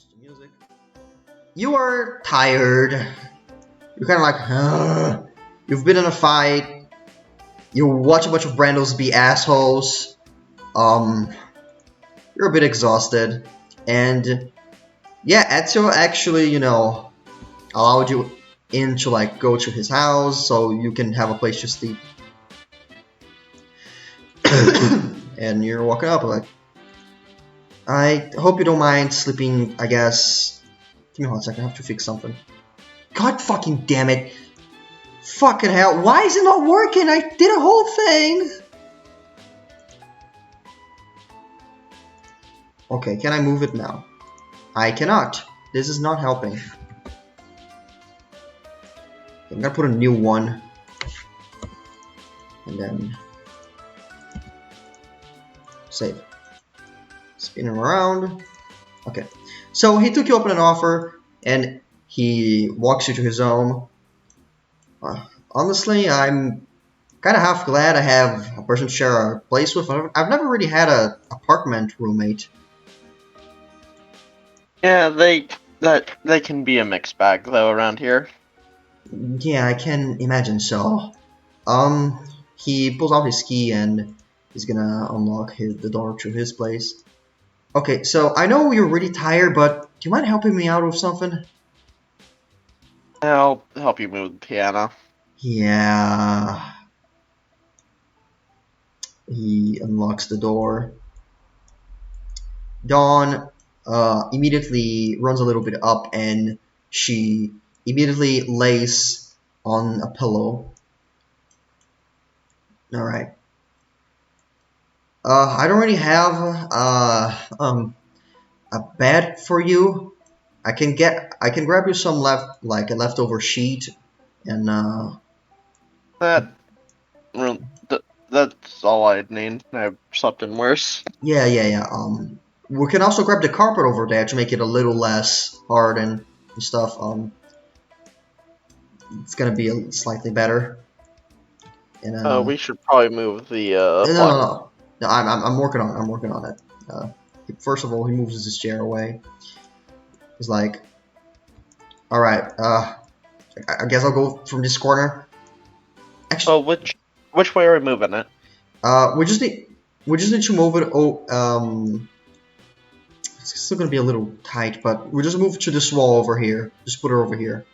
Just the music. You are tired. You're kind of like, you've been in a fight. You watch a bunch of Brandos be assholes. You're a bit exhausted, and yeah, Ezio actually, allowed you in to like go to his house so you can have a place to sleep. And you're walking up like, I hope you don't mind sleeping, I guess. Give me 1 second, I have to fix something. God fucking damn it. Fucking hell, why is it not working? I did a whole thing! Okay, can I move it now? I cannot. This is not helping. I'm gonna put a new one. And then... save. Spinning around. Okay. So he took you up on an offer, and he walks you to his home. Honestly, I'm kind of half glad I have a person to share a place with. I've never really had an apartment roommate. Yeah, they can be a mixed bag though around here. Yeah, I can imagine so. He pulls out his key and he's gonna unlock the door to his place. Okay, so I know you're really tired, but do you mind helping me out with something? I'll help you move the piano. Yeah. He unlocks the door. Dawn immediately runs a little bit up and she immediately lays on a pillow. Alright. I don't really have a bed for you. I can grab you some like a leftover sheet and That that's all I'd need. I've slept in worse. yeah. We can also grab the carpet over there to make it a little less hard and stuff. It's gonna be slightly better. And We should probably move the no. I'm working on it. First of all, he moves his chair away. He's like, all right. I guess I'll go from this corner. Actually, which way are we moving it? we just need to move it. It's still gonna be a little tight, but we just move to this wall over here. Just put it over here,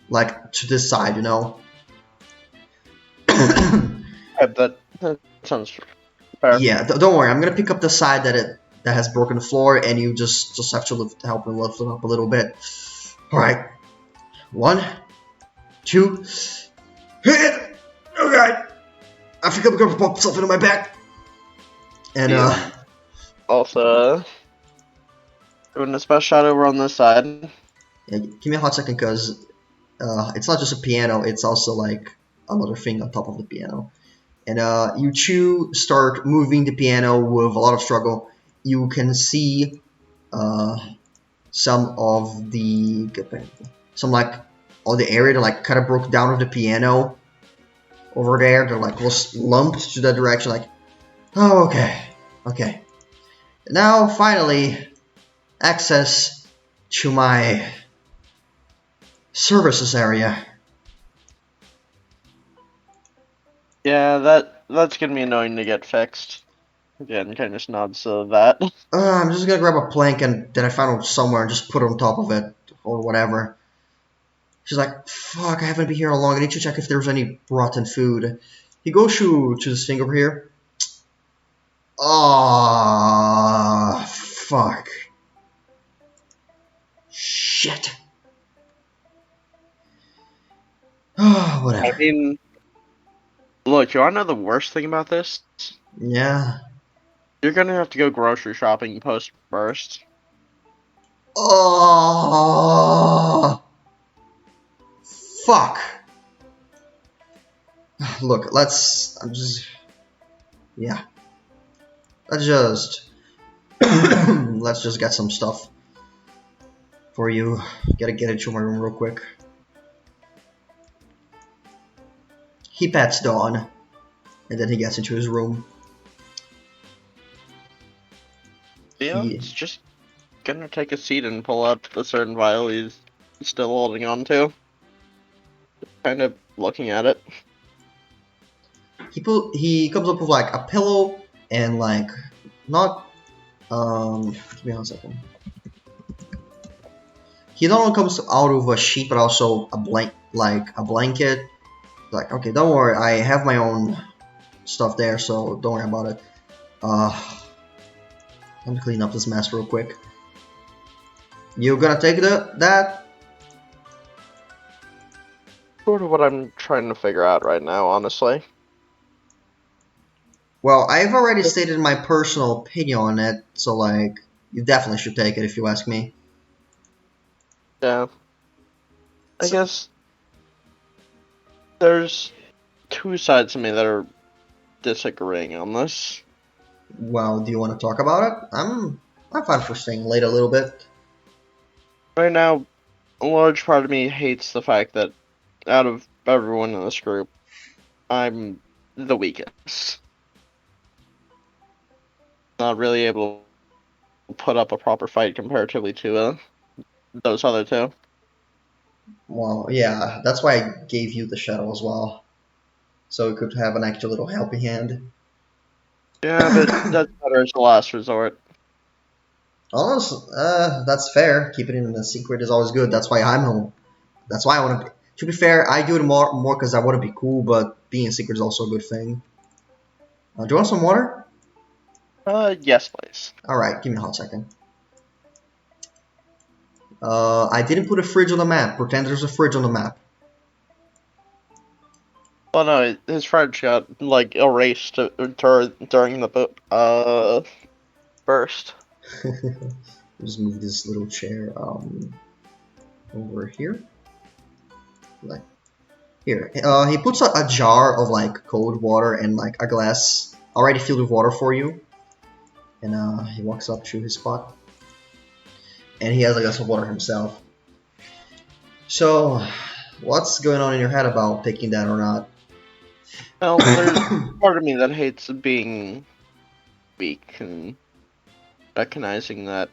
like to this side, That sounds fair. Yeah, don't worry. I'm gonna pick up the side that has broken floor, and you just have to help me lift it up a little bit. All right, 1, 2, hit it. Oh god, I think I'm gonna pop something in my back. And Also doing a special shot over on this side. yeah, give me a hot second, cause it's not just a piano; it's also like another thing on top of the piano. And you two start moving the piano with a lot of struggle. You can see some of the like all the area that like kind of broke down of the piano over there. They're like was lumped to that direction. Like, oh, okay. Now finally, access to my services area. Yeah, that's gonna be annoying to get fixed. Again, kind of just nods to that. I'm just gonna grab a plank that I found somewhere and just put it on top of it or whatever. She's like, fuck, I haven't been here long. I need to check if there's any rotten food. He goes to this thing over here. Ah, fuck. Shit. Oh, whatever. I mean, look, you wanna know the worst thing about this? Yeah. You're gonna have to go grocery shopping post first. Oh, fuck. Look, let's let's just get some stuff for you. Gotta get into my room real quick. He pats Dawn, and then he gets into his room. Yeah, it's just gonna take a seat and pull out the certain vial he's still holding on to. Kind of looking at it. He comes up with like a pillow and like not give me 1 second. He not only comes out of a sheet but also a blanket. Like, okay, don't worry, I have my own stuff there, so don't worry about it. Let me clean up this mess real quick. You gonna take that? Sort of what I'm trying to figure out right now, honestly. Well, I've already stated my personal opinion on it, so like, you definitely should take it if you ask me. Yeah. I guess there's two sides of me that are disagreeing on this. Well, do you want to talk about it? I'm fine for staying late a little bit. Right now, a large part of me hates the fact that out of everyone in this group, I'm the weakest. Not really able to put up a proper fight comparatively to those other two. Well, yeah, that's why I gave you the shuttle as well. So we could have an actual little helping hand. Yeah, but that's better as a last resort. Honestly, that's fair. Keeping it in a secret is always good. That's why I'm home. That's why I want to. To be fair, I do it more because I want to be cool, but being a secret is also a good thing. Do you want some water? Yes, please. All right, give me a hot second. I didn't put a fridge on the map. Pretend there's a fridge on the map. Well, no, his fridge got like erased during the burst. Just move this little chair over here. Like here. He puts a jar of like cold water and like a glass already filled with water for you. And he walks up to his spot. And he has a glass of water himself. So, what's going on in your head about taking that or not? Well, there's part of me that hates being weak and recognizing that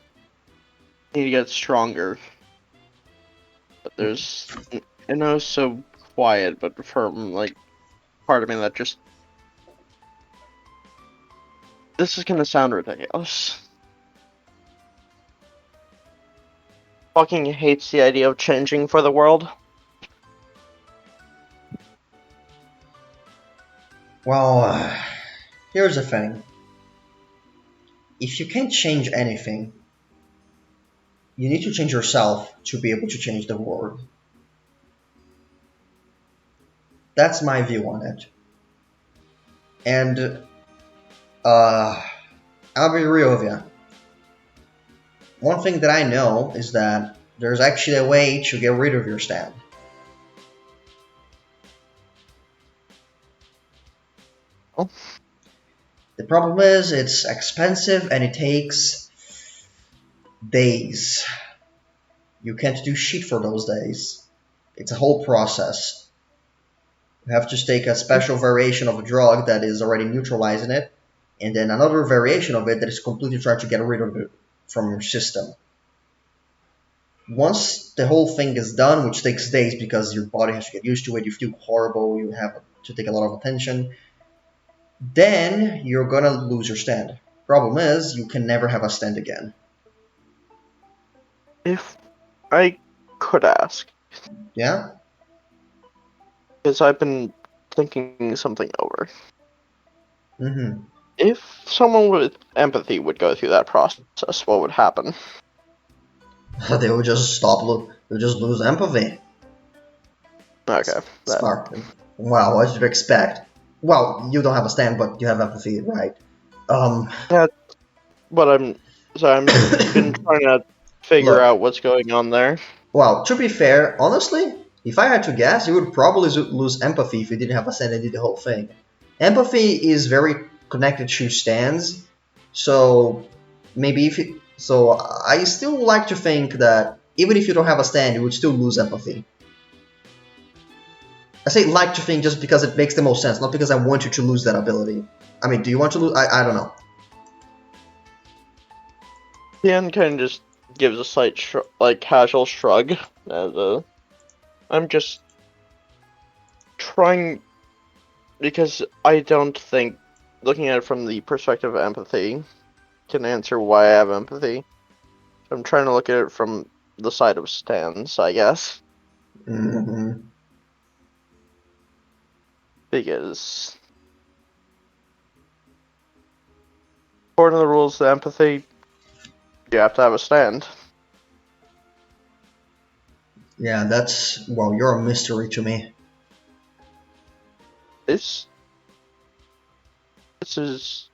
he gets stronger. But there's so quiet but firm, like, part of me that just... This is gonna sound ridiculous. Fucking hates the idea of changing for the world. Well, here's the thing. If you can't change anything, you need to change yourself to be able to change the world. That's my view on it. And, I'll be real with you. One thing that I know is that there's actually a way to get rid of your stand. Oh. The problem is it's expensive and it takes days. You can't do shit for those days. It's a whole process. You have to take a special variation of a drug that is already neutralizing it, and then another variation of it that is completely trying to get rid of it from your system. Once the whole thing is done, which takes days because your body has to get used to it, you feel horrible, you have to take a lot of attention, then you're gonna lose your stand. Problem is, you can never have a stand again. If I could ask, Yeah? because I've been thinking something over. Mm-hmm. If someone with empathy would go through that process, what would happen? They would just they would just lose empathy. Okay. Smart. Wow, what did you expect? Well, you don't have a stand, but you have empathy, right? That's what I'm been trying to figure out what's going on there. Well, to be fair, honestly, if I had to guess, you would probably lose empathy if you didn't have a stand and did the whole thing. Empathy is very connected to stands, so maybe if it, so I still like to think that even if you don't have a stand, you would still lose empathy. I say like to think just because it makes the most sense, not because I want you to lose that ability. I mean, do you want to lose? I don't know. Dion kind of just gives a slight casual shrug. I'm just trying because I don't think looking at it from the perspective of empathy can answer why I have empathy. I'm trying to look at it from the side of Stan's, I guess. Mm-hmm. Because according to the rules of empathy, you have to have a stand. Yeah, that's, well, you're a mystery to me. This is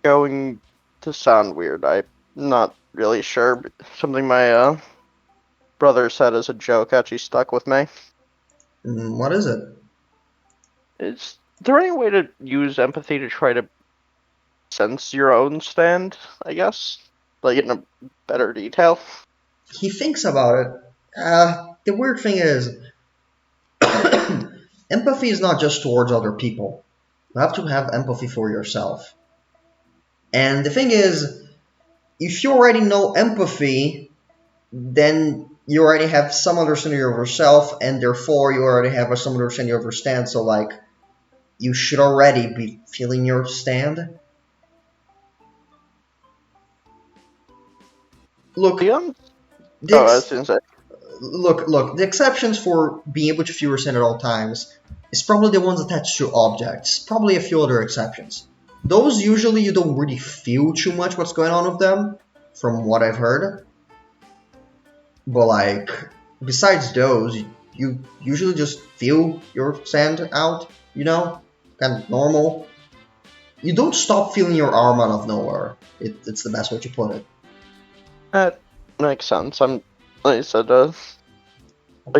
going to sound weird. I'm not really sure. But something my brother said as a joke actually stuck with me. What is it? Is there any way to use empathy to try to sense your own stand, I guess? Like in a better detail? He thinks about it. The weird thing is, empathy is not just towards other people. You have to have empathy for yourself. And the thing is, if you already know empathy, then you already have some understanding of yourself, and therefore you already have some understanding of your stand. So, like, you should already be feeling your stand. Look, Dion? the Oh, I was ex- gonna say. look. The exceptions for being able to feel your stand at all times is probably the ones attached to objects. Probably a few other exceptions. Those usually you don't really feel too much what's going on with them, from what I've heard. But like, besides those, you usually just feel your sand out, kind of normal. You don't stop feeling your arm out of nowhere. It's the best way to put it. That makes sense. I'm, like I said, a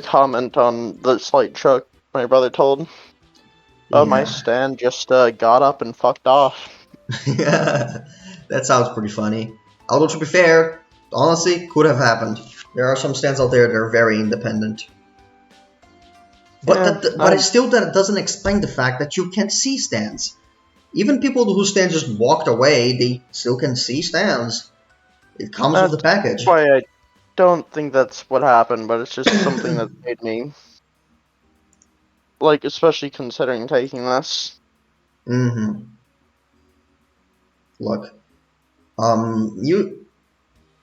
comment on the slight joke my brother told. Oh, my Yeah. stand just got up and fucked off. That sounds pretty funny. Although to be fair, honestly, could have happened. There are some stands out there that are very independent. But Yeah, that doesn't explain the fact that you can't see stands. Even people whose stands just walked away, they still can see stands. It comes with the that's package. why I don't think that's what happened, but it's just something that made me, like, especially considering taking this. Mm-hmm. Look,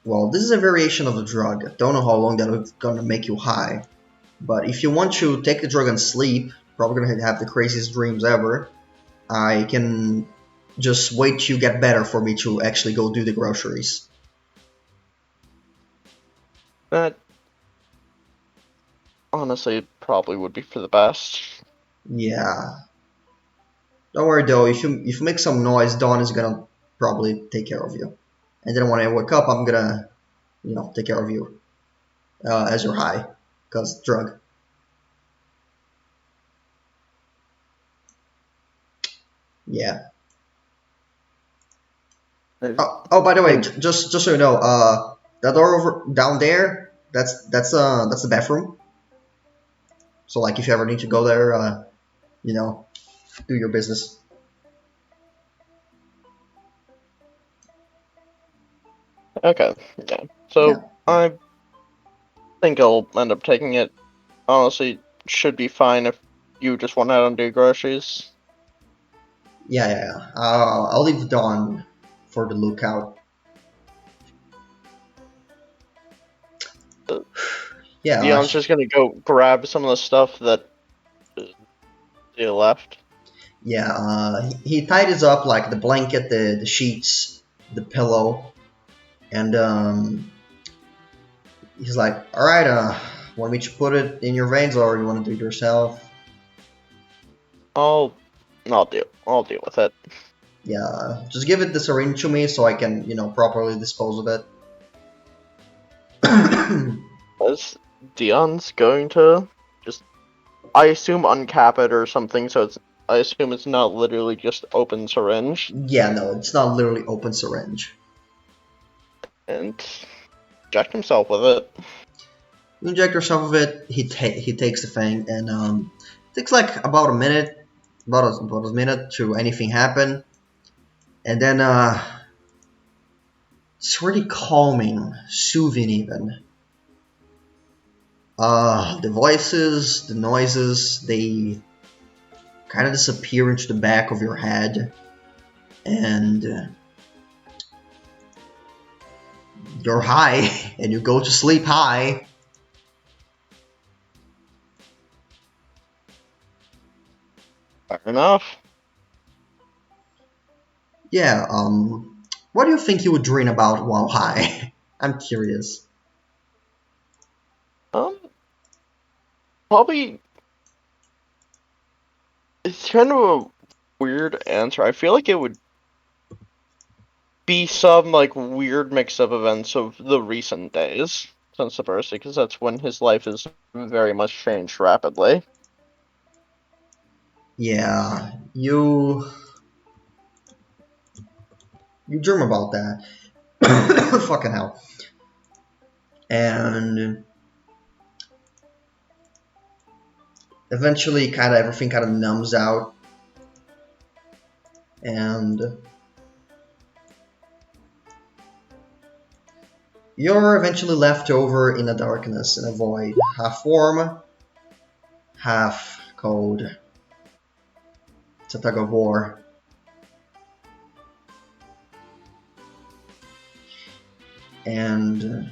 well, this is a variation of the drug. I don't know how long that's gonna make you high, but if you want to take the drug and sleep, probably gonna have the craziest dreams ever. I can just wait to get better for me to actually go do the groceries. That honestly probably would be for the best. Yeah. Don't worry though, if you make some noise, Dawn is gonna probably take care of you. And then when I wake up, I'm gonna, take care of you as you're high, cause drug. Yeah. I Oh, by the way, think just so you know, that door over down there, that's the bathroom. So like, if you ever need to go there, you know, do your business. okay. Yeah. Yeah. So I think I'll end up taking it. Honestly, should be fine if you just went out and do groceries. Yeah. I'll leave Dawn for the lookout. Uh, Yeah. Dion's just gonna go grab some of the stuff that they left. Yeah. He tidies up like the blanket, the sheets, the pillow, and he's like, "All right, want me to put it in your veins, or you want to do it yourself?" I'll, I'll deal with it. Yeah, just give it the syringe to me so I can, properly dispose of it. As Dion's going to just, I assume, uncap it or something. So I assume it's not literally just open syringe Yeah, no, it's not literally open syringe. and inject himself with it. You inject yourself with it. He takes the thing, and it takes like about a minute, about a minute to anything happen, and then It's really calming, soothing even. The voices, the noises, they kind of disappear into the back of your head, and you're high, and you go to sleep high. Fair enough. Yeah, what do you think you would dream about while high? I'm curious. Probably. It's kind of a weird answer. I feel like it would be some like weird mix of events of the recent days since the birthday, because that's when his life has very much changed rapidly. Yeah, you dream about that. Fucking hell. And eventually kind of everything kind of numbs out, and you're eventually left over in a darkness, in a void, half warm, half cold. It's a tug of war. And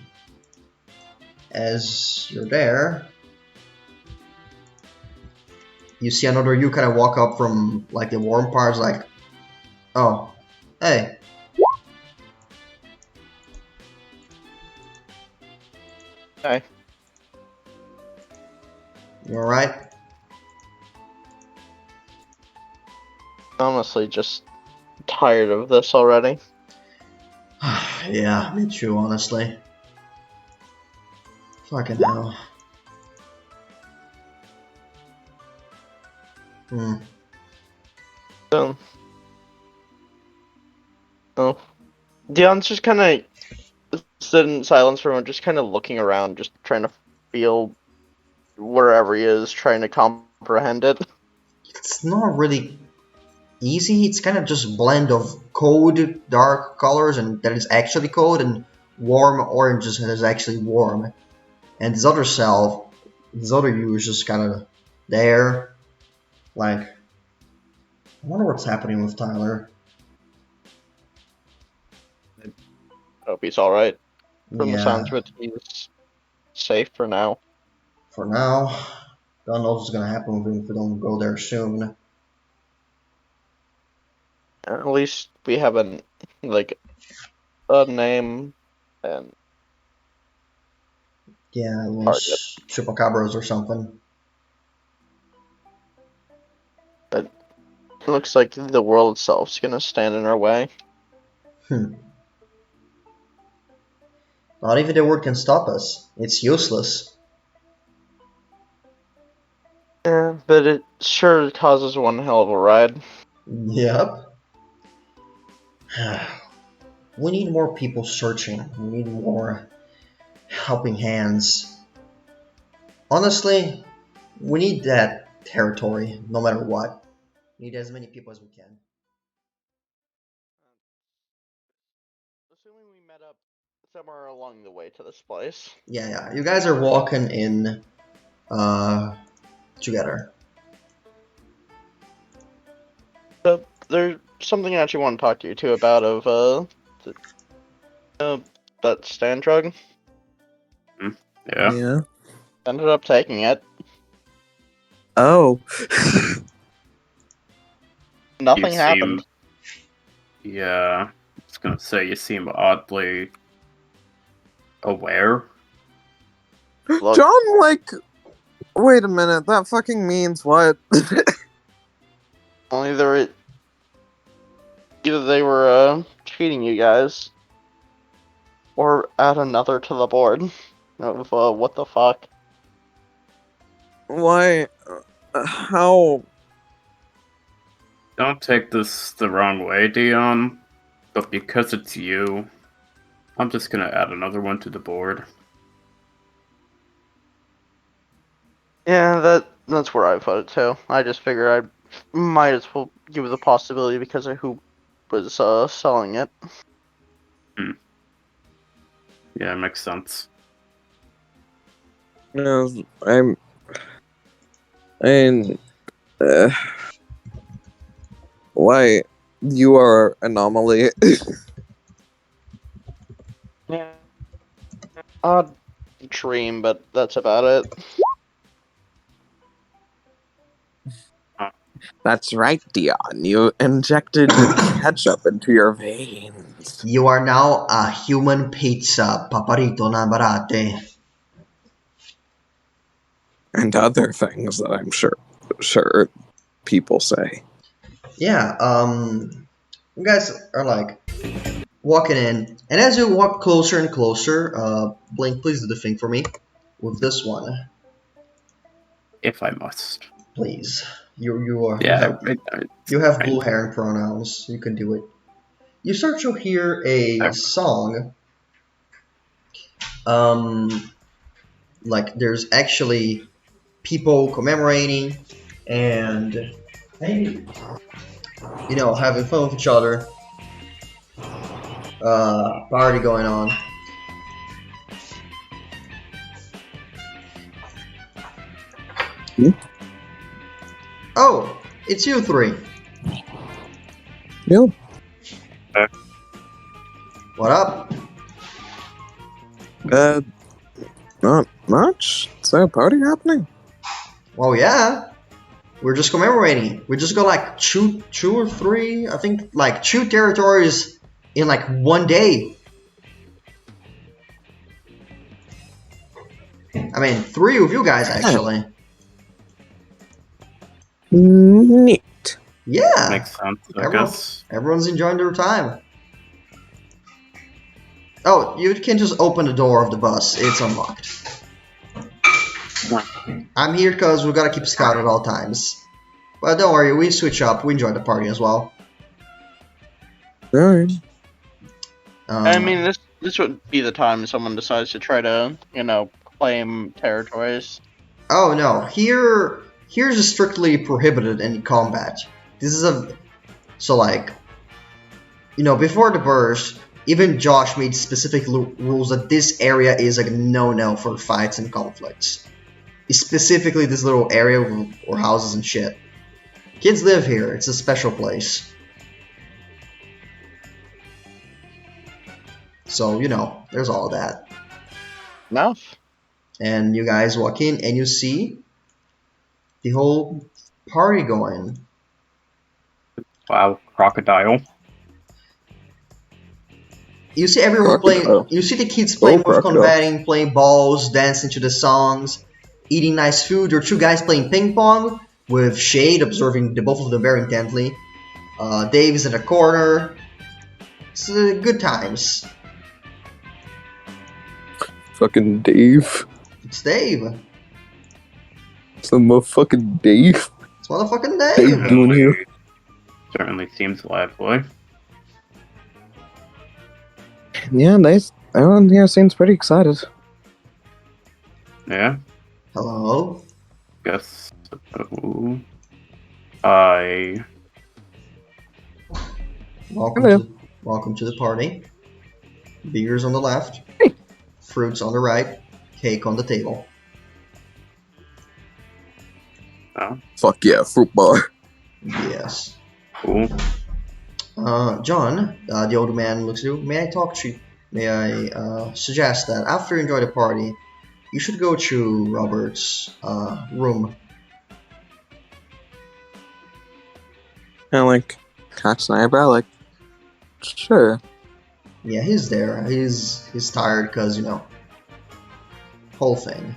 as you're there, you see another you kind of walk up from like the warm parts, like, oh, hey. Okay. You alright? Honestly, just tired of this already. Yeah, me too, honestly. Fucking hell. So, oh, Dion's just kind of sitting in silence for a moment, just kind of looking around, just trying to feel wherever he is, trying to comprehend it. It's not really easy. It's kind of just blend of cold, dark colors, and that is actually cold, and warm oranges that is actually warm. And this other self, this other you is just kind of there, like, I wonder what's happening with Tyler. Hope he's alright. From the sounds Yeah, of it, he's safe for now. for now, don't know what's gonna happen with him if we don't go there soon. At least we have like a name and Yeah, target. unless chupacabras or something. But it looks like the world itself's gonna stand in our way. Not even the word can stop us. It's useless. Yeah, but it sure causes one hell of a ride. Yep. We need more people searching. We need more helping hands. Honestly, we need that territory, no matter what. We need as many people as we can. Assuming we met up somewhere along the way to this place. Yeah. You guys are walking in together. So there's something I actually want to talk to you too about that stand drug. Yeah. Yeah. Ended up taking it. Oh. Nothing You happened. Yeah. I was gonna say you seem oddly aware. Look, John, like, wait a minute. That fucking means what? only either they were cheating you guys, or add another to the board of what the fuck. Why? How? Don't take this the wrong way, Dion, but because it's you, I'm just gonna add another one to the board. Yeah, that's where I put it too. I just figure I might as well give it the possibility because of who was selling it. Yeah, it makes sense. No, and uh, why you are anomaly. Yeah. Odd dream, but that's about it. That's right, Dion. You injected ketchup into your veins. You are now a human pizza, paparito na barate. And other things that I'm sure people say. Yeah, you guys are like walking in, and as you walk closer and closer, Blink, please do the thing for me with this one, If I must. please. You Yeah, have blue fine. hair and pronouns. You can do it. You start to hear a song. Um, like there's actually people commemorating and maybe having fun with each other. Party going on. Hmm? Oh, it's you three. Yeah. What up? Not much. Is there a party happening? Oh yeah, we're just commemorating. We just got like two or three, I think, like 2 territories in like one day. I mean, 3 of you guys actually. Neat. Yeah, Makes sense, I everyone, guess. everyone's enjoying their time. Oh, you can just open the door of the bus. It's unlocked. I'm here because we gotta keep Scout at all times. But don't worry, we switch up. We enjoy the party as well. Alright. I mean, this would be the time someone decides to try to, claim territories. Oh no, here's strictly prohibited in combat. This is so like before the burst, even Josh made specific rules that this area is like no for fights and conflicts. Specifically, this little area or houses and shit. Kids live here. It's a special place. So there's all that. Enough. And you guys walk in and you see the whole party going. Wow, crocodile. You see everyone playing. Crocodile. You see the kids playing with Crocodile. combating, playing balls, dancing to the songs, eating nice food. There are 2 guys playing ping pong with Shade observing the both of them very intently. Dave is in a corner. It's good times. Fucking Dave. It's Dave. Some motherfucking Dave. It's motherfucking Dave Dave. doing here. Certainly seems lively. Yeah, everyone here seems pretty excited. Yeah, Hello. guess so. I Welcome to the party. Beers on the left, fruits on the right, cake on the table. oh, Fuck yeah, fruit bar. Yes. cool. John, the old man looks at you. May I talk to you? May I suggest that after you enjoy the party, you should go to Robert's room. And like, catch an eyebrow, like, sure. Yeah, he's there. He's tired because whole thing.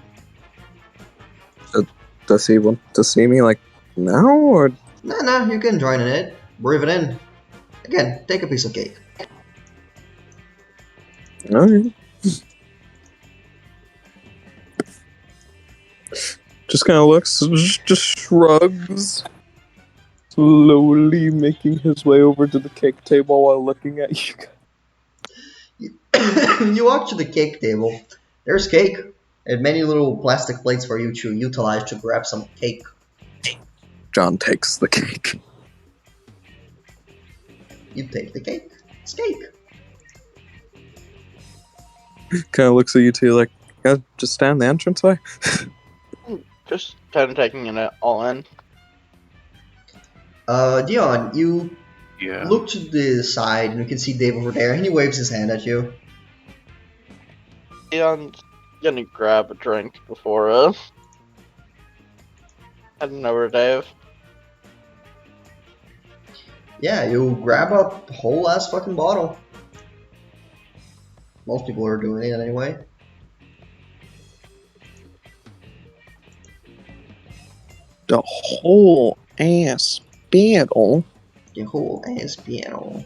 Does he want to see me, like, now, or? Nah, you can join in it. Breathe it in. Again, take a piece of cake. Alright. Just kind of looks, just shrugs. Slowly making his way over to the cake table while looking at you. You walk to the cake table. There's cake and many little plastic plates for you to utilize to grab some cake. John takes the cake. You take the cake. It's cake. Kind of looks at you two like, yeah, just stand in the entranceway. Just kind of taking it all in. Dion, you Yeah. look to the side and you can see Dave over there, and he waves his hand at you. Dion's gonna grab a drink before heading over to Dave. Yeah, you grab a whole ass fucking bottle. Most people are doing it anyway. The whole ass battle. The whole ass piano.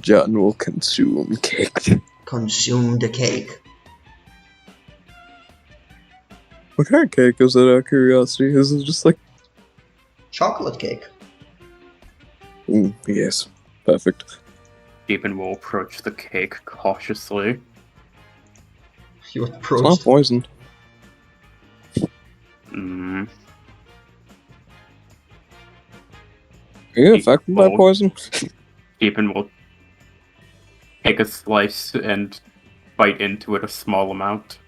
John will consume cake. Consume the cake. What kind of cake is it, out of curiosity? Is it just like... Chocolate cake. Yes. Perfect. Stephen will approach the cake cautiously. You It's not approached. poisoned. Mm. Are you affected by Bold. poison? Stephen will take a slice and bite into it a small amount.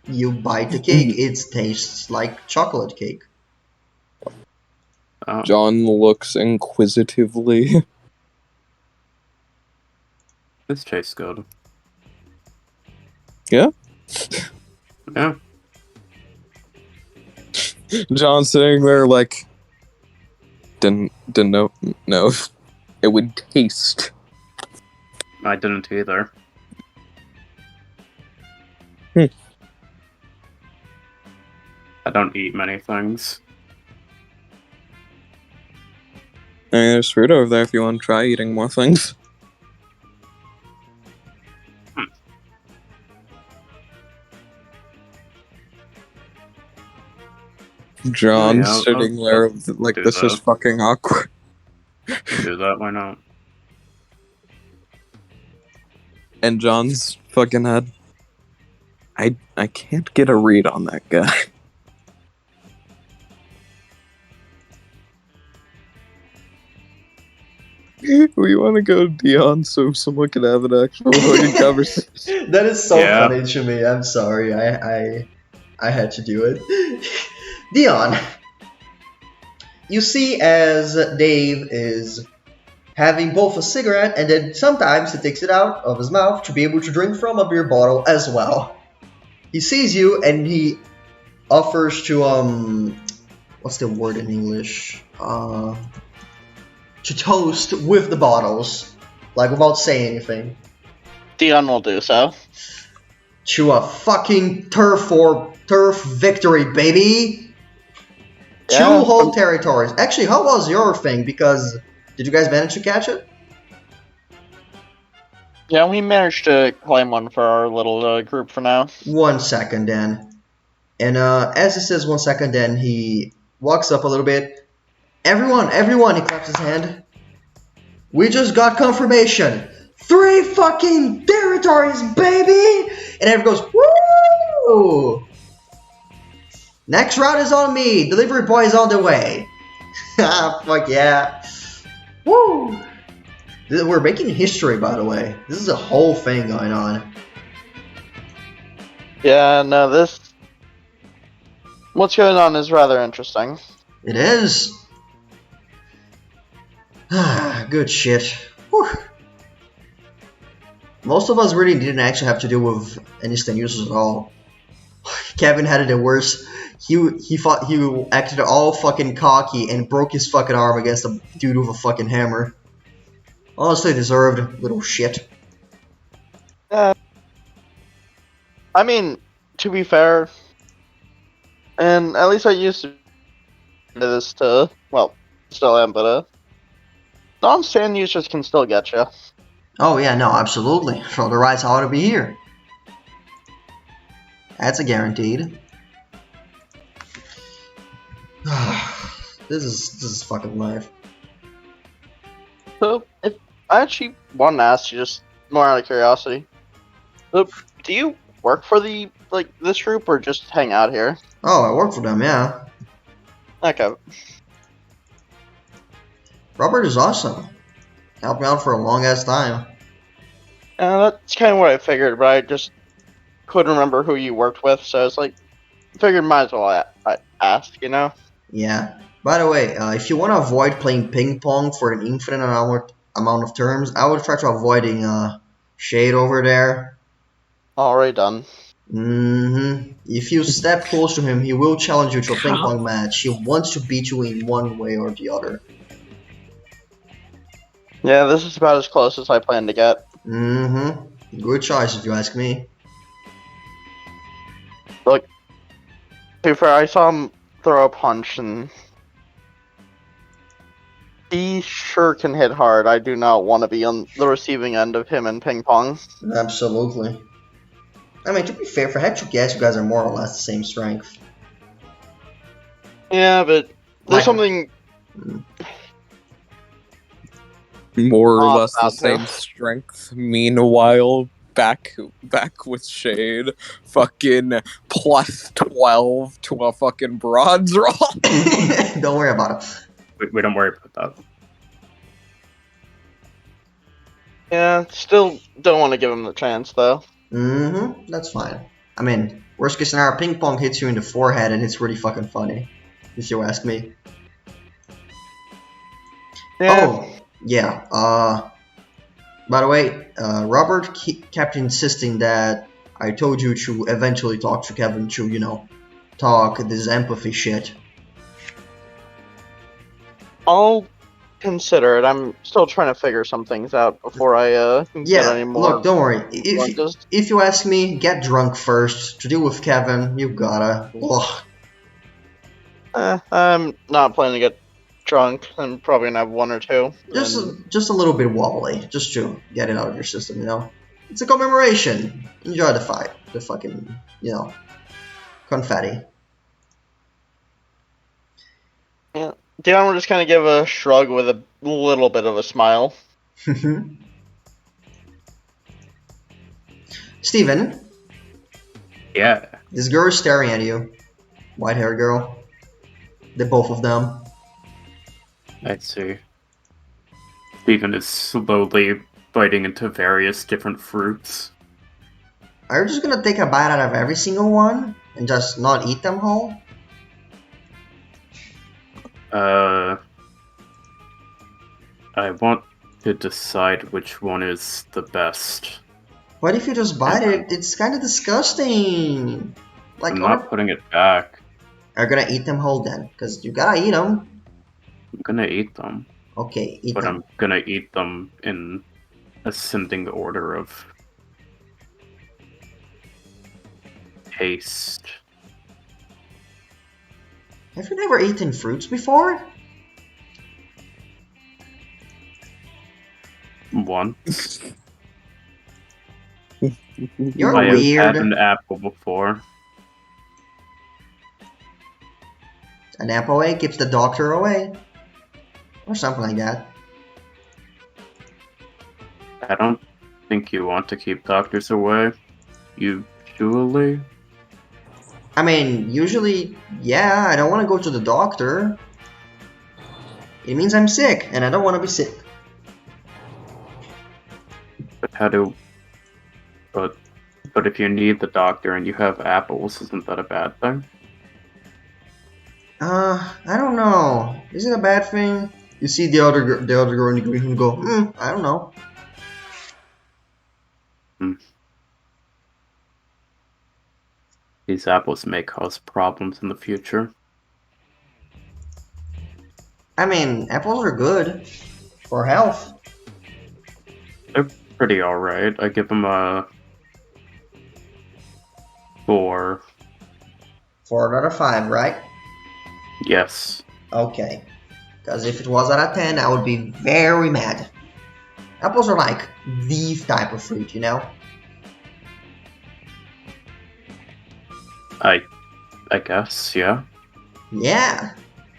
You bite the cake, it tastes like chocolate cake. John looks inquisitively. This tastes good. Yeah? Yeah. John's sitting there like... Didn't know if it would taste. I didn't either. I don't eat many things. There's fruit over there if you want to try eating more things. John's Oh, yeah, sitting there like, do this is that. fucking awkward. Do that, why not? And John's fucking head. I can't get a read on that guy. We want to go to Dion so someone can have an actual fucking conversation. That is so Yeah. funny to me. I'm sorry. I had to do it. Dion, you see as Dave is having both a cigarette and then sometimes he takes it out of his mouth to be able to drink from a beer bottle as well. He sees you and he offers to what's the word in English? To toast with the bottles, like without saying anything. Dion will do so. To a fucking turf victory, baby! Yeah. 2 whole territories. Actually, how was your thing? Because did you guys manage to catch it? Yeah, we managed to claim one for our little group for now. 1 second then. And as he says 1 second, then he walks up a little bit. Everyone, he claps his hand. We just got confirmation. 3 fucking territories, baby! And everyone goes, woo! Next round is on me. Delivery boy is on the way. Fuck yeah. Woo! We're making history, by the way. This is a whole thing going on. Yeah, no, this... What's going on is rather interesting. It is. Good shit. Whew. Most of us really didn't actually have to deal with any stand users at all. Kevin had it the worst. He acted all fucking cocky and broke his fucking arm against a dude with a fucking hammer. Honestly deserved, little shit. I mean, to be fair, and at least I used to do this to, well, still am, but non-stand users can still get you. Oh yeah, no, absolutely. Otherwise, I ought to be here. That's a guaranteed. This is fucking life. So, if I actually want to ask you, just more out of curiosity, So, do you work for this group or just hang out here? Oh, I work for them, yeah. Okay. Robert is awesome. Helped me out for a long ass time. That's kind of what I figured, but I just couldn't remember who you worked with, so I was like, figured might as well ask, you know? Yeah. By the way, if you want to avoid playing ping pong for an infinite amount of turns, I would try to avoiding Shade over there. Already done. If you step close to him, he will challenge you to a ping pong match. He wants to beat you in one way or the other. Yeah, this is about as close as I plan to get. Good choice if you ask me. Look, to be fair, I saw him throw a punch, and he sure can hit hard. I do not want to be on the receiving end of him in ping pong. Absolutely. I mean, to be fair, if I had to guess, you guys are more or less the same strength. Yeah, but Like, there's something More or off less the about same him. strength. Meanwhile, back with Shade, fucking plus 12 to a fucking bronze roll. don't worry about it. We don't worry about that. Yeah, still don't want to give him the chance, though. That's fine. I mean, worst case scenario, ping pong hits you in the forehead and it's really fucking funny, if you ask me. Yeah. Oh, yeah, by the way, Robert kept insisting that I told you to eventually talk to Kevin to, you know, talk this empathy shit. I'll consider it. I'm still trying to figure some things out before I get any more. Look, don't worry. If you ask me, get drunk first. To deal with Kevin, you gotta. Ugh. I'm not planning to get drunk. I'm probably gonna have one or two. Just a little bit wobbly, just to get it out of your system, you know. It's a commemoration. Enjoy the fight, the fucking, you know, confetti. Yeah, Dion will just kind of give a shrug with a little bit of a smile. Steven, Yeah. this girl is staring at you. White-haired girl. The both of them. I see. Stephen is slowly biting into various different fruits. Are you just gonna take a bite out of every single one and just not eat them whole? I want to decide which one is the best. What if you just bite it? It's kind of disgusting. Like, I'm not putting it back. are you gonna eat them whole then? Because you gotta eat them. I'm gonna eat them. Okay, eat But them. I'm gonna eat them in ascending order of taste. Have you never eaten fruits before? Once. You're I have weird. had an apple before. An apple away keeps the doctor away. Or something like that. I don't think you want to keep doctors away. Usually. I mean, usually, yeah, I don't want to go to the doctor. It means I'm sick, and I don't want to be sick. But how do... But if you need the doctor and you have apples, isn't that a bad thing? I don't know. Is it a bad thing? You see the other girl in the green and go, I don't know. These apples may cause problems in the future. I mean, apples are good for health. They're pretty alright. I give them a 4. 4 out of 5, right? Yes. Okay. Because if it was out of 10, I would be very mad. Apples are like the type of fruit, you know? I guess, yeah. Yeah.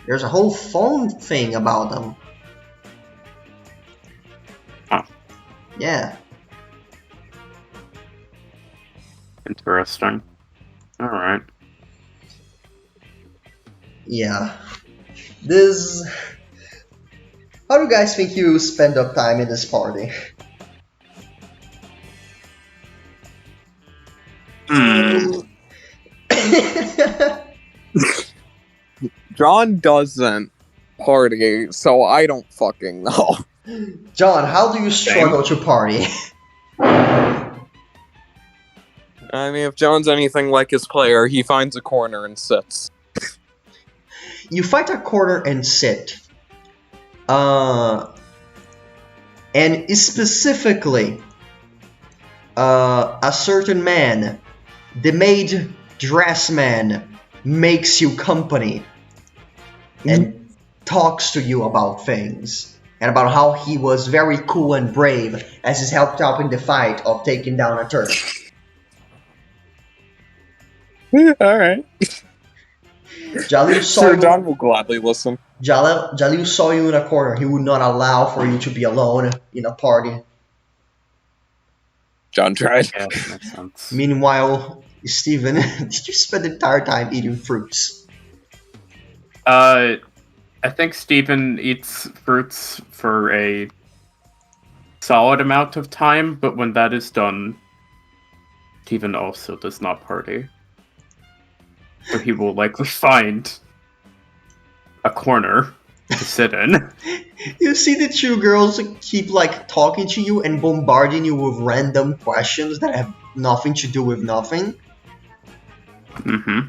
There's a whole phone thing about them. Huh. Yeah. Interesting. Alright. Yeah. This. How do you guys think you spend up time in this party? Hmm. John doesn't party, so I don't fucking know. John, how do you struggle to party? I mean, if John's anything like his player, he finds a corner and sits. You find a corner and sit. And specifically, a certain man, the maid dress man, makes you company and talks to you about things and about how he was very cool and brave as he's helped out in the fight of taking down a Turk. Alright. Jalil saw Sir you. John will gladly listen. Jalil saw you in a corner. He would not allow for you to be alone in a party. John tried. Yeah, that makes sense. Meanwhile, Steven, did you spend the entire time eating fruits? I think Steven eats fruits for a solid amount of time, but when that is done, Steven also does not party. So he will likely find a corner to sit in. You see the two girls keep like talking to you and bombarding you with random questions that have nothing to do with nothing. Mm-hmm.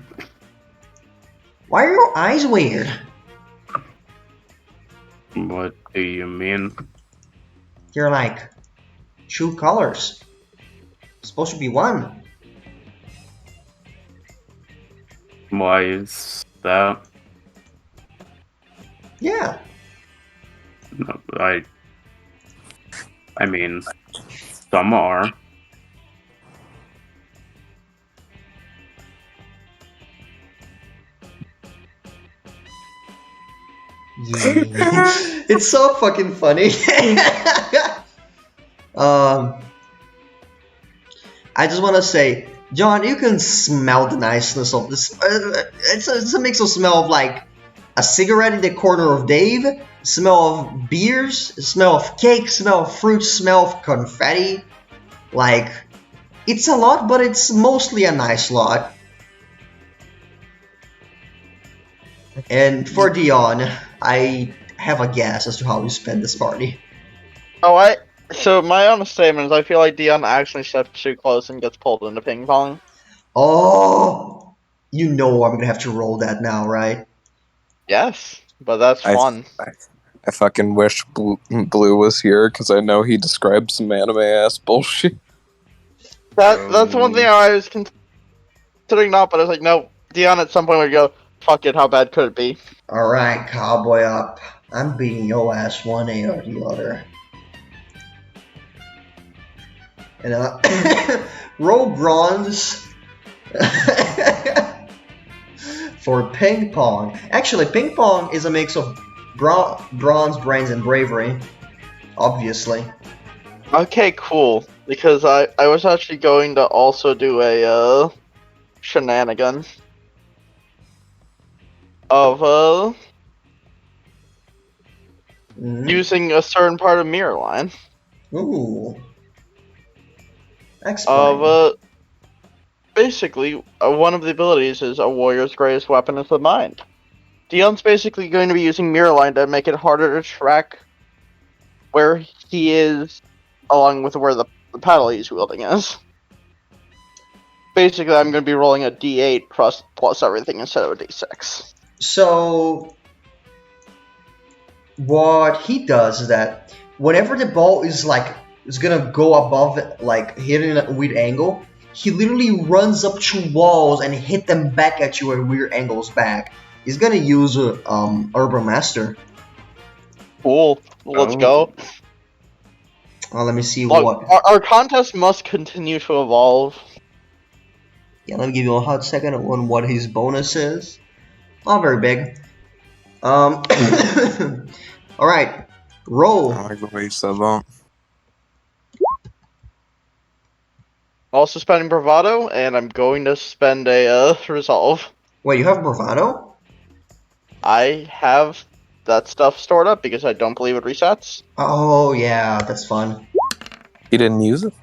Why are your eyes weird? What do you mean? You're like two colors. Supposed to be one. Why is that? Yeah. No, I mean, some are. It's so fucking funny. I just want to say, John, you can smell the niceness of this. It's a mix of smell of like a cigarette in the corner of Dave, smell of beers, smell of cake, smell of fruit, smell of confetti. Like, it's a lot, but it's mostly a nice lot. And for Dion, I have a guess as to how you spend this party. So my honest statement is I feel like Dion actually steps too close and gets pulled into ping pong. Oh, you know I'm gonna have to roll that now, right? Yes, but that's fun. I fucking wish Blue was here, because I know he describes some anime-ass bullshit. That's one thing I was considering not, but I was like, no, Dion at some point would go, fuck it, how bad could it be? Alright, cowboy up. I'm beating your ass one way or the other. And roll bronze for ping pong. Actually, ping pong is a mix of bronze, brains, and bravery. Obviously. Okay, cool. Because I was actually going to also do a shenanigan of using a certain part of mirror line. Ooh. Explain. Of basically one of the abilities is a warrior's greatest weapon is the mind. Dion's basically going to be using mirror line to make it harder to track where he is, along with where the paddle he's wielding is. Basically, I'm going to be rolling a D8 plus everything instead of a D6. So, what he does is that whenever the ball is like is gonna go above it, like hitting a weird angle, he literally runs up to walls and hit them back at you at weird angles back. He's gonna use Urban Master. Cool. Let's go. Let me see Look, what. our contest must continue to evolve. Yeah, let me give you a hot second on what his bonus is. Not very big. All right, roll. I like the way you said that. Also spending bravado, and I'm going to spend a resolve. Wait, you have bravado? I have that stuff stored up because I don't believe it resets. Oh yeah, that's fun. You didn't use it?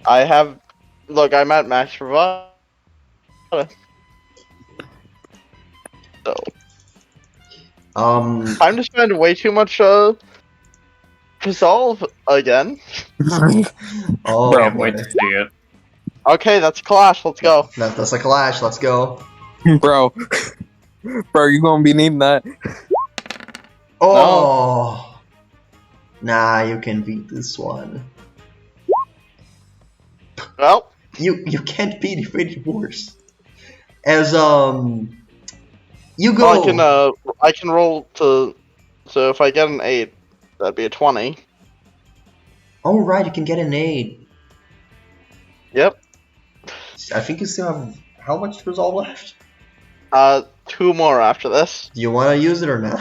I have. Look, I'm at max bravado. So, time to spend way too much resolve again. Oh Can't boy. wait to see it. Okay, that's Clash. Let's go. That's a clash. Let's go. Bro. Bro, you gonna be needing that. Oh. Nah, you can beat this one. Well, You can't beat it any worse. As you well, go. I can roll to. So if I get an 8, that'd be a 20. Oh right, you can get an 8. Yep. I think you still have how much resolve left? 2 more after this. Do you want to use it or not?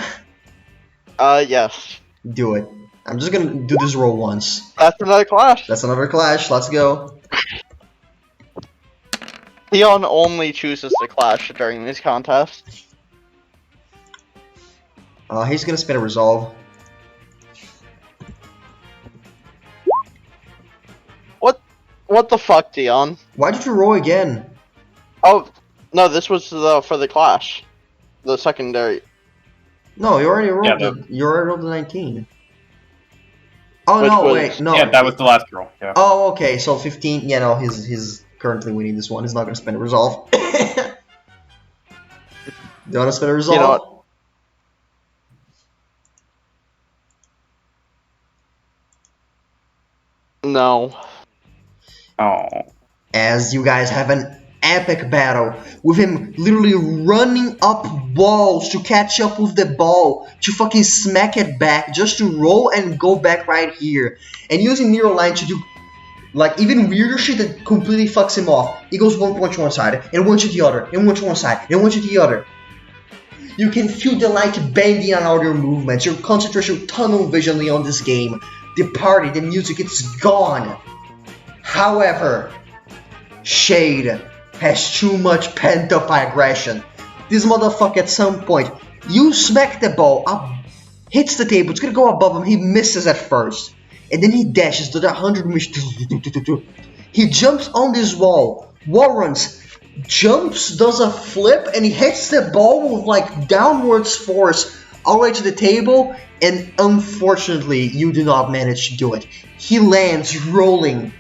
Yes. Do it. I'm just gonna do this roll once. That's another Clash. That's another clash. Let's go. Dion only chooses to Clash during these contests. He's gonna spin a resolve. What the fuck, Dion? Why did you roll again? Oh, no, this was for the Clash. The secondary. No, you already rolled. Yeah, You already rolled the 19. Oh Which no, was- wait, no. Yeah, that was the last roll. Yeah. Oh, okay. So 15. Yeah, no, he's currently winning this one. He's not gonna spend a resolve. Do you wanna spend a resolve? You know what? No. Oh. As you guys have an epic battle with him literally running up walls to catch up with the ball to fucking smack it back just to roll and go back right here, and using mirror line to do like even weirder shit that completely fucks him off. He goes one to one side and one to the other and one to one side and one to the other. You can feel the light bending on all your movements, your concentration tunnel visionly on this game. The party, the music, it's gone. However, Shade has too much pent-up aggression. This motherfucker at some point, you smack the ball up, hits the table, it's gonna go above him, he misses at first. And then he dashes to the 100 meters. He jumps on this wall runs, jumps, does a flip, and he hits the ball with like downwards force all the way to the table, and unfortunately, you do not manage to do it. He lands rolling,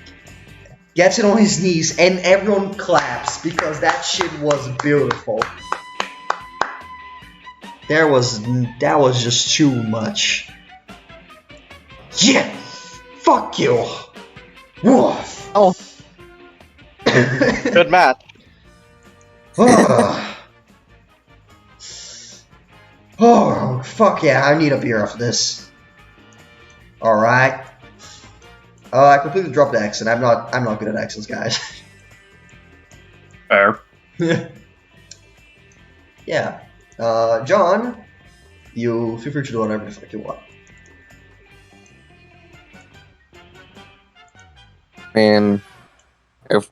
gets it on his knees, and everyone claps because that shit was beautiful. That was just too much. Yeah, fuck you. Woof. Oh. Good match. Oh, fuck yeah, I need a beer after this. Alright. I completely dropped the accent. I'm not good at accents, guys. Fair. Yeah. John, you feel free to do whatever the fuck you want. And if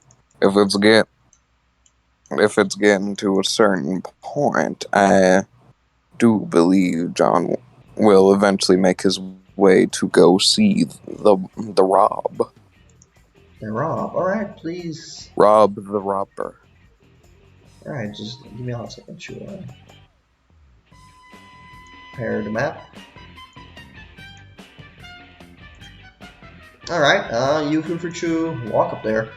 it's getting to a certain point, I do believe John will eventually make his way to go see the Rob. Hey, Rob, alright, please. Rob the Robber. Alright, just give me a hot second to pair the map. Alright, you feel free to walk up there.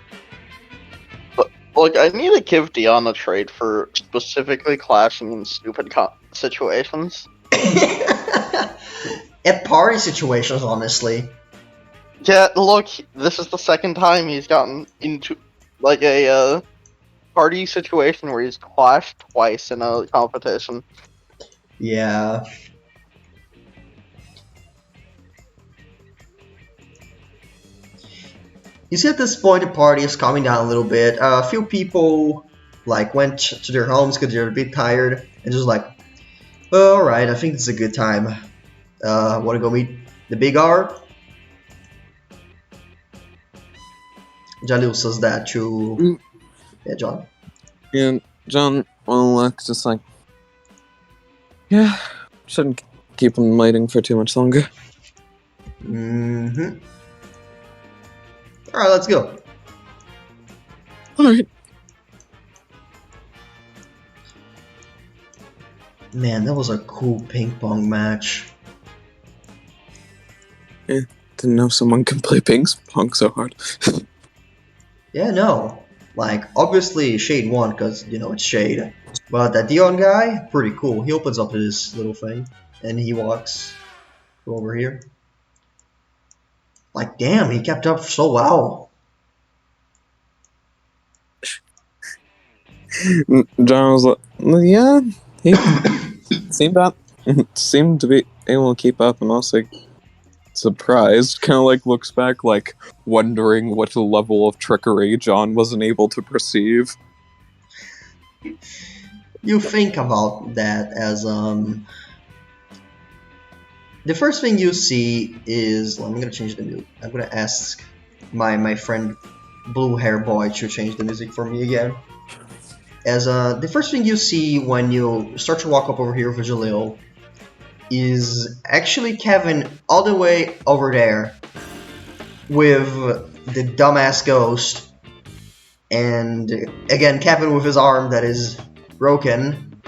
Look, I need to give Dion a trade for specifically clashing in stupid situations. At party situations, honestly. Yeah, look, this is the second time he's gotten into like a party situation where he's clashed twice in a competition. Yeah. You see, at this point, the party is calming down a little bit. A few people like went to their homes because they're a bit tired and just like, all right, I think it's a good time. Want to go meet the big R? Jalil says that to... Yeah, John. And John will look just like, yeah, shouldn't keep him waiting for too much longer. Mm-hmm. Alright, let's go. Alright. Man, that was a cool ping pong match. Didn't know someone can play ping pong so hard. Yeah, no. Like, obviously Shade won because, you know, it's Shade. But that Dion guy, pretty cool. He opens up his little thing and he walks over here. Like, damn, he kept up so well. John was like, yeah, he seemed to be able to keep up, and also surprised, kind of like looks back, like wondering what level of trickery John wasn't able to perceive. You think about that as, the first thing you see is... I'm gonna change the music. I'm gonna ask my friend Blue Hair Boy to change the music for me again. As the first thing you see when you start to walk up over here with Jalil is actually Kevin all the way over there with the dumbass ghost, and again Kevin with his arm that is broken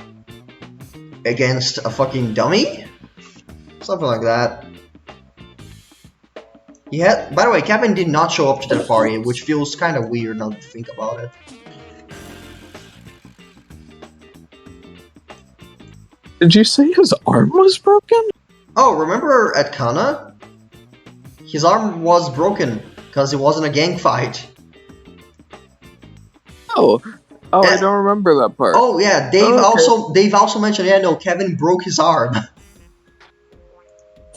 against a fucking dummy? Something like that. By the way, Kevin did not show up to the party, which feels kind of weird now to think about it. Did you say his arm was broken? Oh, remember at Kana? His arm was broken because it wasn't a gang fight. Oh, I don't remember that part. Oh yeah, Dave also mentioned, yeah, no, Kevin broke his arm.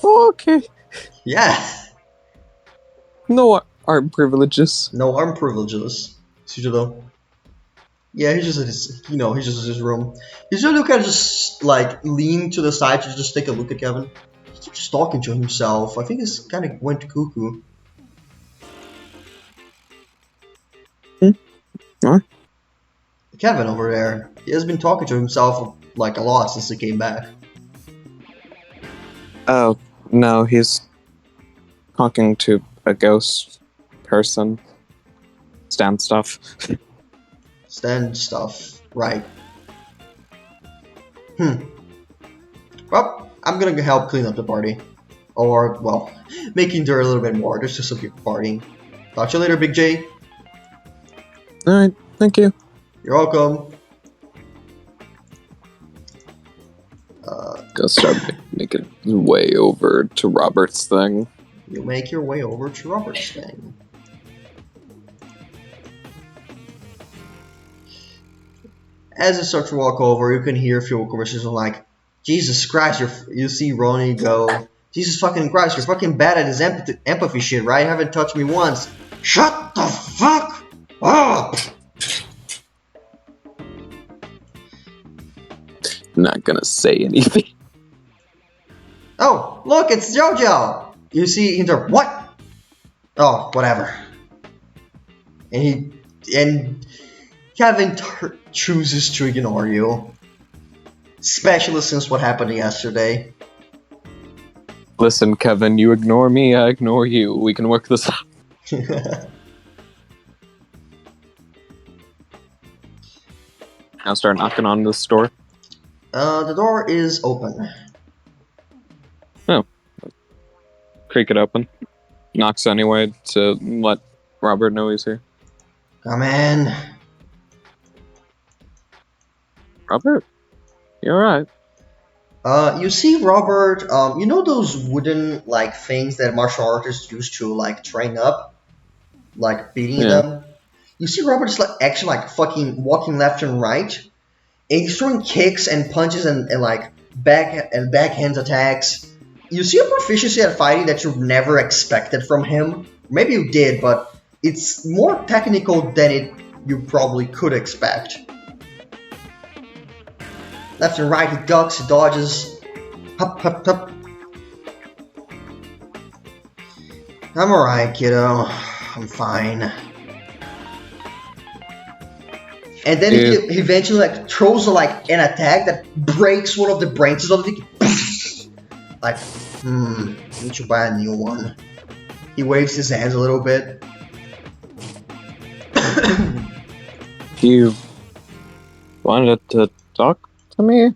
Okay. Yeah. No arm privileges. No arm privileges. Sujudo. Yeah, he's just in his, he's just in his room. He's really kind of just like lean to the side to just take a look at Kevin. He's just talking to himself. I think he's kind of went cuckoo. Huh? Kevin over there, he has been talking to himself like a lot since he came back. Oh, no, he's talking to a ghost person. Stand stuff. Stand stuff, right. Well, I'm gonna help clean up the party. Or, well, making there a little bit more. There's just some people partying. Talk to you later, Big J. Alright, thank you. You're welcome. Go start making his way over to Robert's thing. You make your way over to Robert's thing. As you start to walk over, you can hear a few conversations like, Jesus Christ, you see Ronnie go, Jesus fucking Christ, you're fucking bad at this empathy shit, right? You haven't touched me once. Shut the fuck up! Not gonna say anything. Oh, look, it's JoJo! You see him there, what? Oh, whatever. And Kevin chooses to ignore you. Especially since what happened yesterday. Listen, Kevin, you ignore me, I ignore you. We can work this out. Now start knocking on this door. The door is open. Oh. Creak it open. Knocks anyway to let Robert know he's here. Come in. Robert? You alright? You see Robert, you know those wooden, like, things that martial artists use to, like, train up? Like, beating them? You see Robert just, like, actually, like, fucking walking left and right? And he's throwing kicks and punches and like, backhand attacks. You see a proficiency at fighting that you never expected from him. Maybe you did, but it's more technical than you probably could expect. Left and right, he ducks, he dodges. Hup, hup, hup. I'm alright, kiddo. I'm fine. And then he eventually like throws like an attack that breaks one of the branches of the like, need to buy a new one. He waves his hands a little bit. You wanted to talk to me?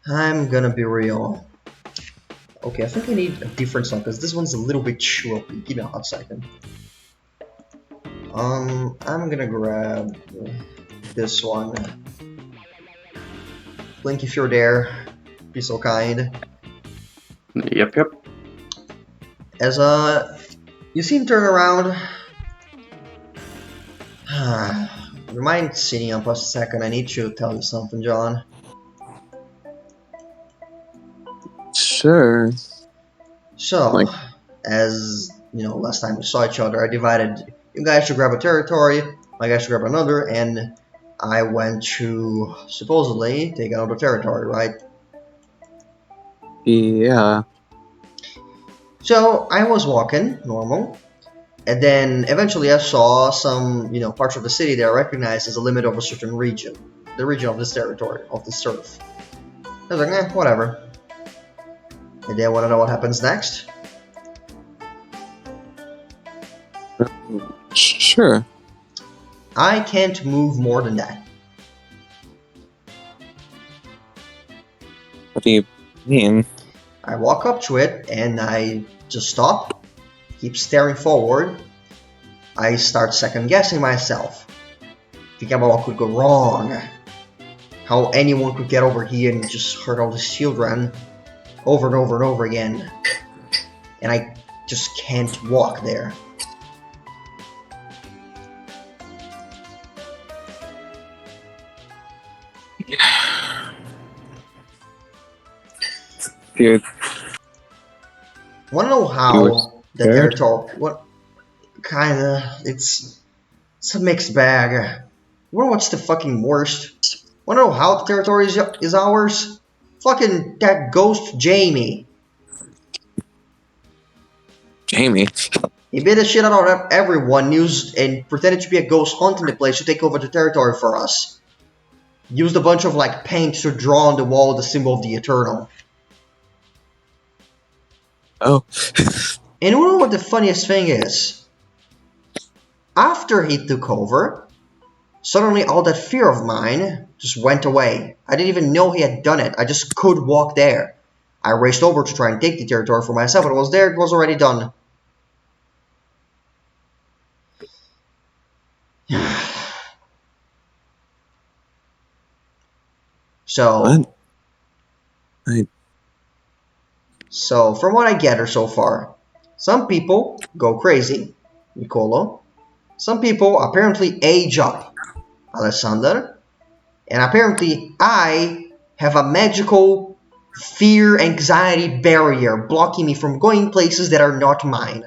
I'm gonna be real. Okay, I think I need a different song because this one's a little bit tropey. Give me a hot second. I'm gonna grab this one. Link, if you're there, be so kind. Yep. As you see him turn around. You mind sitting up a second? I need to tell you something, John. Sure. So, Like- as you know, last time we saw each other, I divided you guys to grab a territory, my guys to grab another, and I went to supposedly take another territory, right? Yeah. So I was walking normal, and then eventually I saw some, parts of the city that I recognized as a limit of a certain region, the region of this territory, of this turf. I was like, whatever. And then want to know what happens next? Sure. I can't move more than that. What do you mean? I walk up to it and I just stop, keep staring forward. I start second guessing myself, thinking about what could go wrong, how anyone could get over here and just hurt all these children over and over and over again. And I just can't walk there. You Wanna know how the scared? territory? What kinda? It's a mixed bag. Wanna what's the fucking worst? Wanna know how the territory is ours? Fucking that ghost Jamie. Jamie. He beat the shit out of everyone, used and pretended to be a ghost hunting the place to take over the territory for us. Used a bunch of like paint to draw on the wall the symbol of the Eternal. Oh. And you know what the funniest thing is? After he took over, suddenly all that fear of mine just went away. I didn't even know he had done it. I just could walk there. I raced over to try and take the territory for myself, but it was there, it was already done. So, What? So, from what I gather so far, some people go crazy, Nicolo. Some people apparently age up, Alessander. And apparently I have a magical fear anxiety barrier blocking me from going places that are not mine.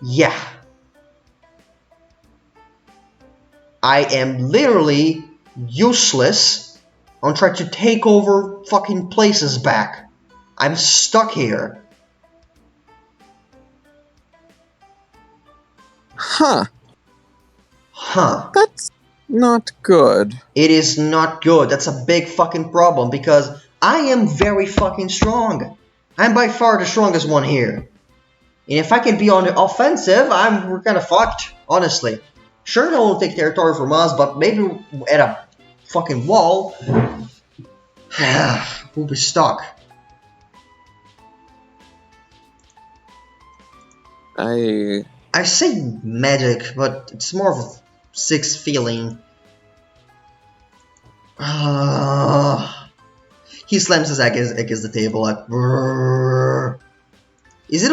Yeah. I am literally useless on trying to take over fucking places back. I'm stuck here. Huh. Huh. That's not good. It is not good. That's a big fucking problem because I am very fucking strong. I'm by far the strongest one here. And if I can be on the offensive, we're kind of fucked, honestly. Sure, they won't take territory from us, but maybe at a fucking wall, we'll be stuck. I say magic, but it's more of a sixth feeling. He slams his egg against the table like, brrr. Is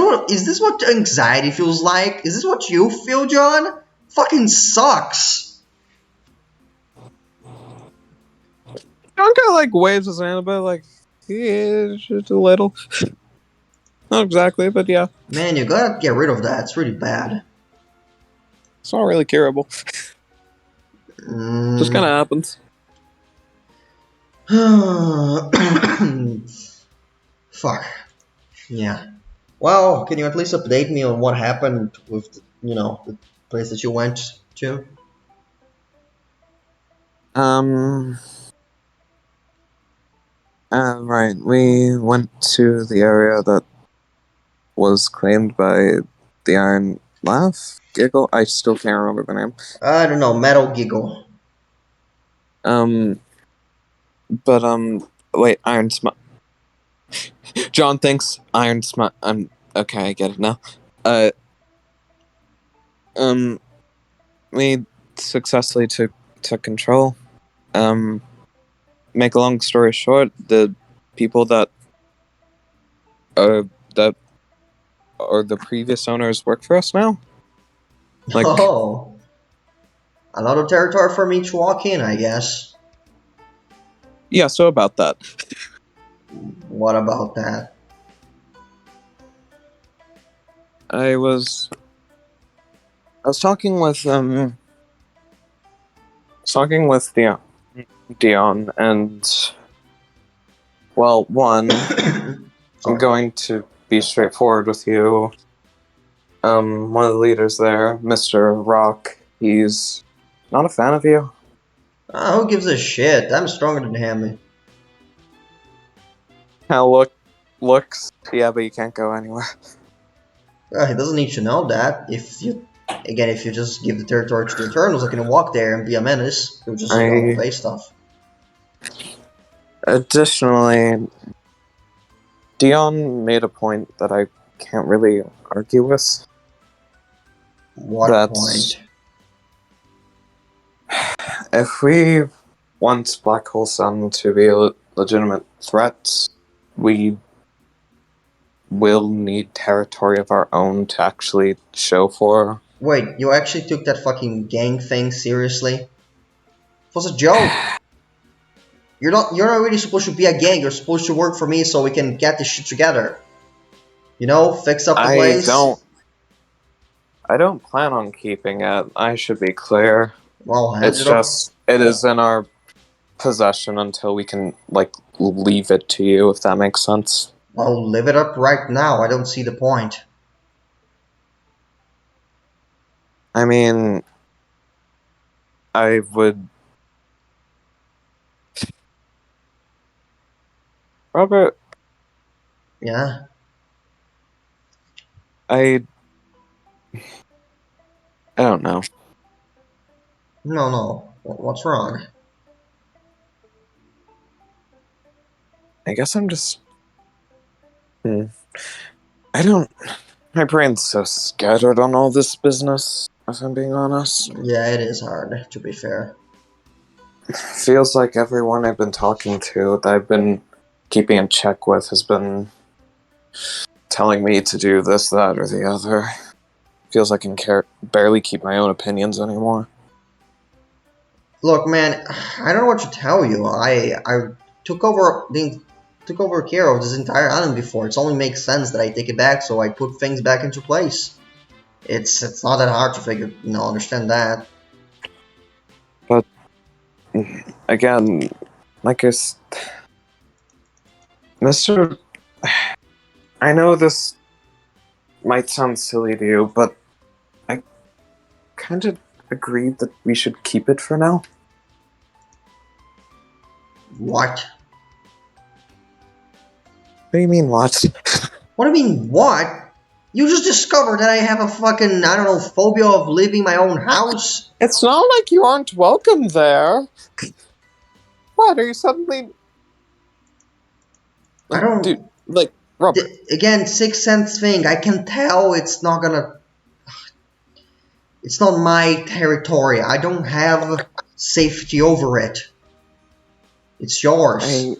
this what anxiety feels like? Is this what you feel, John? Fucking sucks. John kind of like waves his hand a bit, like, yeah, just a little. Not exactly, but yeah. Man, you gotta get rid of that. It's really bad. It's not really curable. Just kind of happens. Fuck. Yeah. Well, can you at least update me on what happened with, the place that you went to? Right. We went to the area that was claimed by the Iron Laugh? Giggle? I still can't remember the name. I don't know, Metal Giggle. Wait, Iron Smite. John thinks Iron Smite. Okay, I get it now. Uh, we successfully took control. Make a long story short, the people that that or the previous owners work for us now. Like, Oh. Another territory for me to walk in, I guess. yeah. So about that, What about that? I was talking with Dion, and well, one, I'm Sorry. going to be straightforward with you. One of the leaders there, Mr. Rock, he's not a fan of you. Who gives a shit? I'm stronger than him. How looks, yeah, but you can't go anywhere. He doesn't need to know that. If you just give the territory to the Eternals, I can walk there and be a menace. He'll just, face stuff. Additionally, Dion made a point that I can't really argue with. What point? If we want Black Hole Sun to be a legitimate threat, we will need territory of our own to actually show for. Wait, you actually took that fucking gang thing seriously? It was a joke. You're not really supposed to be a gang. You're supposed to work for me so we can get this shit together. Fix up the place. I don't plan on keeping it. I should be clear. Well, It's just it is in our possession until we can leave it to you, if that makes sense. Well, live it up right now. I don't see the point. I mean, I would. Robert, Yeah. I don't know. No. What's wrong? I guess I'm just. I don't. My brain's so scattered on all this business, if I'm being honest. Yeah, it is hard, to be fair. Feels like everyone I've been talking to, that I've been keeping in check with, has been telling me to do this, that, or the other. Feels like I can barely keep my own opinions anymore. Look, man, I don't know what to tell you. I took over care of this entire island before. It only makes sense that I take it back, so I put things back into place. It's not that hard to understand that. But again, Mr. I know this might sound silly to you, but I kind of agreed that we should keep it for now. What? What do you mean, what? What do you mean, what? You just discovered that I have a fucking, I don't know, phobia of leaving my own house? It's not like you aren't welcome there. What, are you suddenly... I don't... Dude, Robert. Again, Sixth Sense thing, I can tell it's not gonna... It's not my territory. I don't have safety over it. It's yours.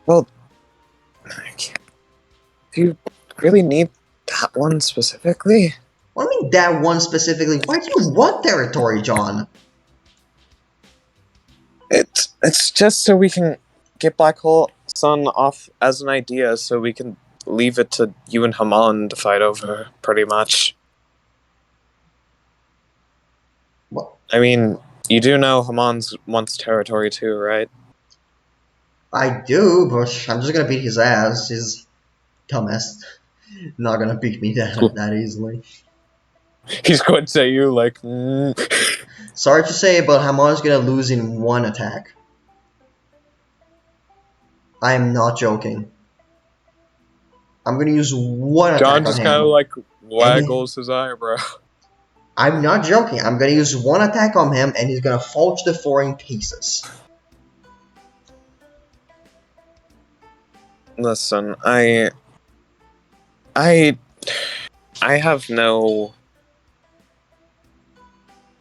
Well, do you really need that one specifically? What do you mean that one specifically? Why do you want territory, John? It's just so we can get Black Hole Sun off as an idea, so we can leave it to you and Haman to fight over, pretty much. What? I mean, You do know Hamon's once territory too, right? I do, but I'm just gonna beat his ass. He's dumbass. Not gonna beat me that easily. He's going to say you like. Sorry to say, but Hamon's gonna lose in one attack. I am not joking. I'm gonna use one John attack on just kind of him. like waggles his eyebrow. I'm not joking. I'm gonna use one attack on him, and he's gonna fall to the floor in pieces. Listen, I have no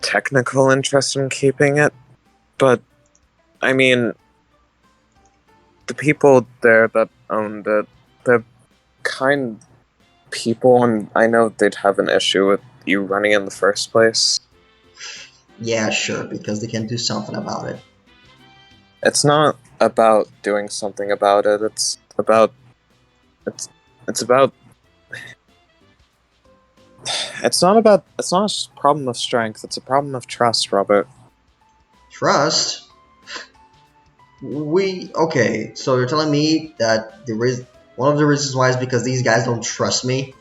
technical interest in keeping it, but I mean, the people there that owned it, they're kind people, and I know they'd have an issue with you running in the first place. Yeah, sure, because they can do something about it. It's not about doing something about it. It's about it's about it's not a problem of strength. It's a problem of trust, Robert. Trust? Okay, so you're telling me that one of the reasons why is because these guys don't trust me?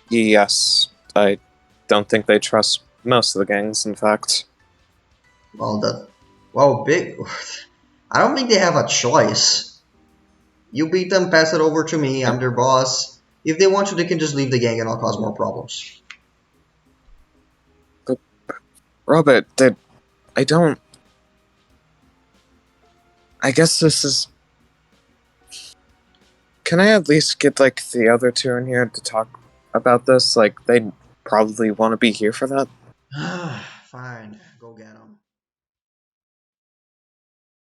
Yes, I don't think they trust most of the gangs, in fact. Big. I don't think they have a choice. You beat them, pass it over to me. I'm their boss. If they want to, they can just leave the gang and I'll cause more problems. But, Robert, I don't. I guess this is. Can I at least get like the other two in here to talk about this? Like, they'd probably want to be here for that. Fine, go get them.